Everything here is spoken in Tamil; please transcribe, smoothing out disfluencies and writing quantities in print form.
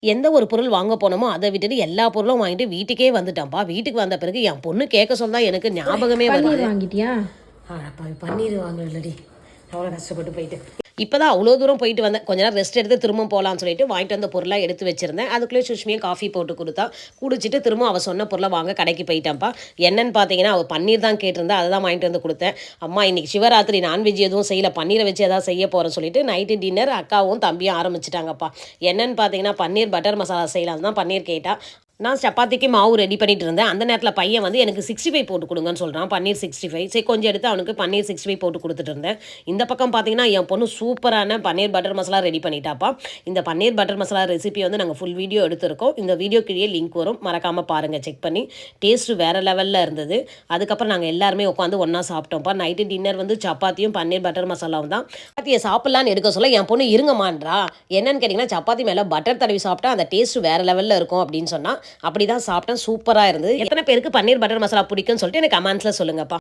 எந்த ஒரு பொருள் வாங்க போனோமோ, அத விட்டுட்டு எல்லா பொருளும் வாங்கிட்டு வீட்டுக்கே வந்துட்டேன்ப்பா. வீட்டுக்கு வந்த பிறகு என் பொண்ணு கேட்க சொல்ல தான் எனக்கு ஞாபகமே வருது. பன்னீர் வாங்கிட்டியா? அடப்பாவி பன்னீர் வாங்கலடி. அவ்வளோ கஷ்டப்பட்டு போயிட்டு. இப்பதான் அவ்வளோ தூரம் போயிட்டு வந்தேன். கொஞ்ச நேரம் ரெஸ்ட் எடுத்து திரும்பவும் போலான்னு சொல்லிட்டு வாங்கிட்டு வந்த பொருளா எடுத்து வச்சிருந்தேன். அதுக்குள்ளே சுஷ்மியும் காஃபி போட்டு குடுத்தா. குடிச்சிட்டு திரும்ப அவ சொன்ன பொருள வாங்க கடைக்கு போயிட்டேன்ப்பா. என்னன்னு பார்த்தீங்கன்னா, அவ பன்னீர் தான் கேட்டிருந்தா. அத தான் வாங்கிட்டு வந்து குடுத்தேன். அம்மா இன்னைக்கு சிவராத்திரி நான்வெஜ் எதுவும் செய்யல. பன்னீர வச்சு ஏதாவது செய்ய போறேன்னு சொல்லிட்டு நைட்டு டின்னர் அக்காவும் தம்பியும் ஆரம்பிச்சுட்டாங்கப்பா. என்னன்னு பார்த்தீங்கன்னா, பன்னீர் பட்டர் மசாலா செய்யலான்னு தான் பன்னீர் கேட்டா. நான் சப்பாத்திக்கு மாவு ரெடி பண்ணிட்டு இருந்தேன். அந்த நேரத்தில பையன் வந்து எனக்கு 65 போட்டு குடுங்கன்னு சொல்றான். பன்னீர் 65. சரி கொஞ்சம் எடுத்து அவனுக்கு பன்னீர் 65 போட்டு குடுத்துட்டு இருந்தேன். இந்த பக்கம் பார்த்தீங்கன்னா, என் பொண்ணு சூப்பரான பன்னீர் பட்டர் மசாலா ரெடி பண்ணிட்டாப்பா. இந்த பன்னீர் பட்டர் மசாலா ரெசிபி வந்து நாங்க ஃபுல் வீடியோ எடுத்திருக்கோம். இந்த வீடியோ கீழயே லிங்க் வரும். மறக்காம பாருங்க செக் பண்ணி. டேஸ்ட் வேற லெவல்ல இருந்தது. அதுக்கப்புறம் நாங்க எல்லாருமே உட்காந்து ஒண்ணா சாப்பிட்டோம்ப்பா. நைட்டு டின்னர் வந்து சப்பாத்தியும் பன்னீர் பட்டர் மசாலாவும் தான். சப்பாத்திய சாப்பிடலான்னு எடுக்க சொல்ல என் பொண்ணு இருங்கம்மான்றா. என்னன்னு கேட்டீங்கன்னா, சப்பாத்தி மேல பட்டர் தடவி சாப்பிட்டா அந்த டேஸ்ட் வேற லெவல்ல இருக்கும் அப்படின்னு சொன்னா. அப்படிதான் சாப்பிட்டேன். சூப்பரா இருந்தது. எத்தனை பேருக்கு பன்னீர் பட்டர் மசாலா பிடிக்கும்னு சொல்லிட்டு எனக்கு கமெண்ட்ஸ்ல சொல்லுங்கப்பா.